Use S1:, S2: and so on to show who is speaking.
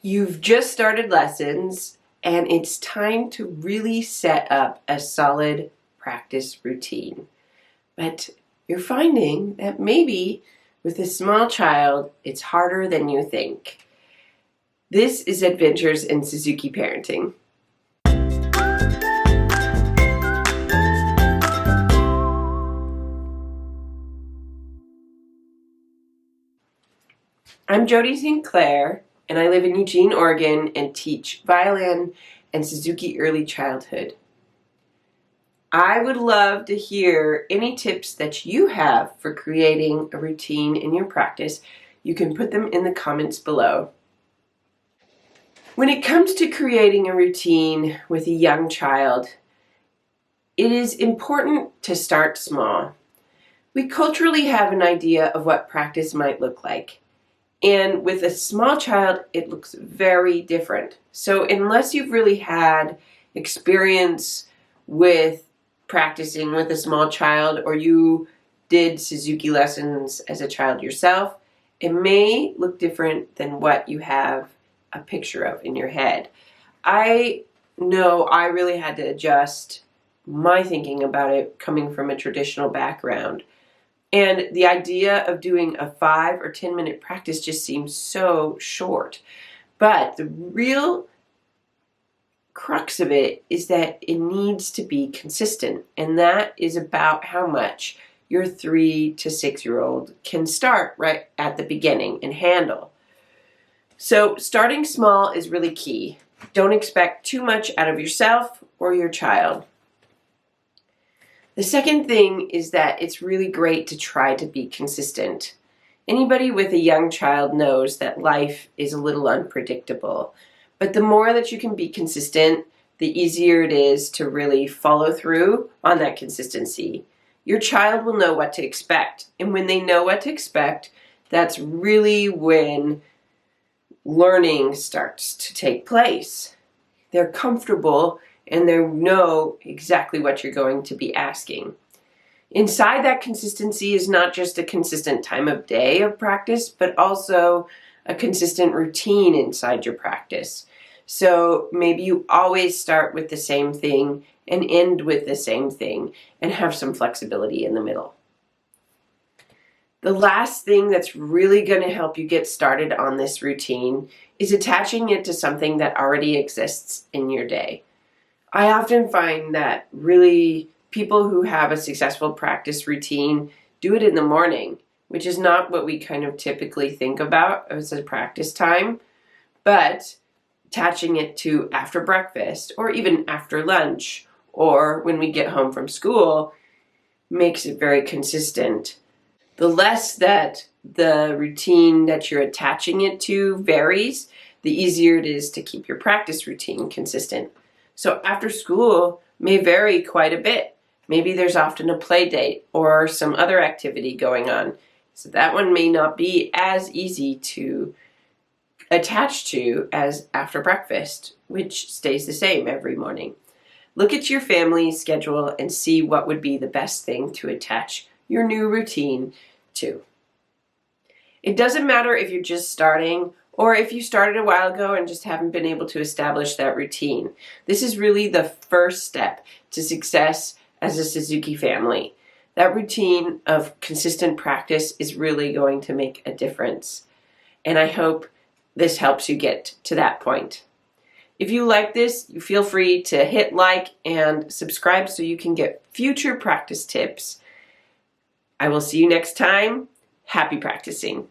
S1: You've just started lessons, and it's time to really set up a solid practice routine. But you're finding that maybe with a small child, it's harder than you think. This is Adventures in Suzuki Parenting. I'm Jody St. Clair, and I live in Eugene, Oregon, and teach violin and Suzuki early childhood. I would love to hear any tips that you have for creating a routine in your practice. You can put them in the comments below. When it comes to creating a routine with a young child, it is important to start small. We culturally have an idea of what practice might look like. And with a small child, it looks very different. So unless you've really had experience with practicing with a small child, or you did Suzuki lessons as a child yourself, it may look different than what you have a picture of in your head. I know I really had to adjust my thinking about it coming from a traditional background. And the idea of doing a 5 or 10 minute practice just seems so short. But the real crux of it is that it needs to be consistent. And that is about how much your 3 to 6-year-old can start right at the beginning and handle. So starting small is really key. Don't expect too much out of yourself or your child. The second thing is that it's really great to try to be consistent. Anybody with a young child knows that life is a little unpredictable, but the more that you can be consistent, the easier it is to really follow through on that consistency. Your child will know what to expect, and when they know what to expect, that's really when learning starts to take place. They're comfortable and they know exactly what you're going to be asking. Inside that consistency is not just a consistent time of day of practice, but also a consistent routine inside your practice. So maybe you always start with the same thing and end with the same thing and have some flexibility in the middle. The last thing that's really going to help you get started on this routine is attaching it to something that already exists in your day. I often find that really people who have a successful practice routine do it in the morning, which is not what we kind of typically think about as a practice time, but attaching it to after breakfast or even after lunch or when we get home from school makes it very consistent. The less that the routine that you're attaching it to varies, the easier it is to keep your practice routine consistent. So after school may vary quite a bit. Maybe there's often a play date or some other activity going on. So that one may not be as easy to attach to as after breakfast, which stays the same every morning. Look at your family schedule and see what would be the best thing to attach your new routine to. It doesn't matter if you're just starting or if you started a while ago and just haven't been able to establish that routine. This is really the first step to success as a Suzuki family. That routine of consistent practice is really going to make a difference. And I hope this helps you get to that point. If you like this, you feel free to hit like and subscribe so you can get future practice tips. I will see you next time. Happy practicing.